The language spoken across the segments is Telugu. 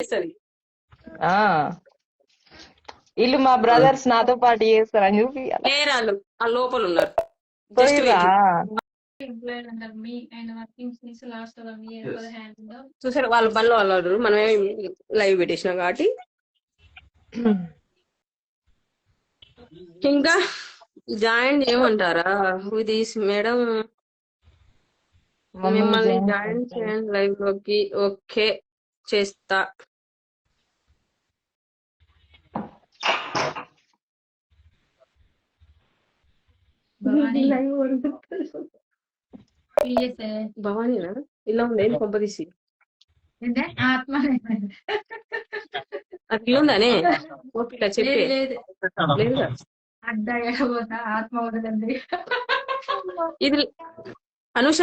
చేస్తుంది. ఆ వీళ్ళు మా బ్రదర్స్ నాతో పాటు చేస్తారని చూపియాలి. లేరు వాళ్ళు, ఆ లోపల ఉన్నారు. జస్ట్ పోయిరా చూసారు వాళ్ళ పనిలో వాళ్ళు ఉన్నారు. మనమే లైవ్ పెట్టేసినాం కాబట్టి. ఇంకా జాయిన్ చేయమంటారా దిస్ మేడం? మిమ్మల్ని జాయిన్ చేయండి లైవ్ లోకి. ఓకే చేస్తా. భవానీనా ఇలా ఉంది ఏంటి కొంపదీసి? అది ఉందనే ఓపిక చెప్పే లేదుగా. ఇది అనుష,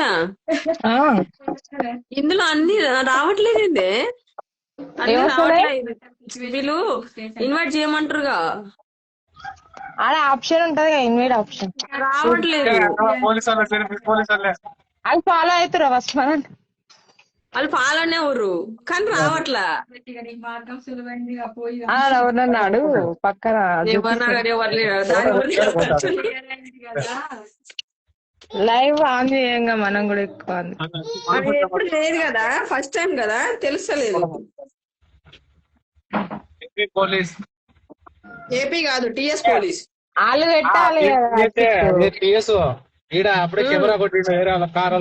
ఇందులో అన్ని రావట్లేదు. అన్ని రావట్లేదు. వీళ్ళు ఇన్వైట్ చేయమంటారుగా, ఆడ ఆప్షన్ ఉంటది ఇన్వైట్ ఆప్షన్. రావట్లేదు. అది ఫాలో అవుతారా ఫస్ట్ మనం? వాళ్ళు పాలనే ఊరు కానీ రావట్లా. ఎవరన్నాడు పక్కన లైవ్ ఆన్ చేయంగా మనం కూడా ఎక్కువ అది ఎప్పుడు లేదు కదా, ఫస్ట్ టైం కదా, తెలుస్తలేదు. ఏపీ కాదు టిఎస్ పోలీస్. వాళ్ళు పెట్టాలి కదా. ఈడ అప్పుడే కెమెరా కొట్టి వేరే వాళ్ళ కారు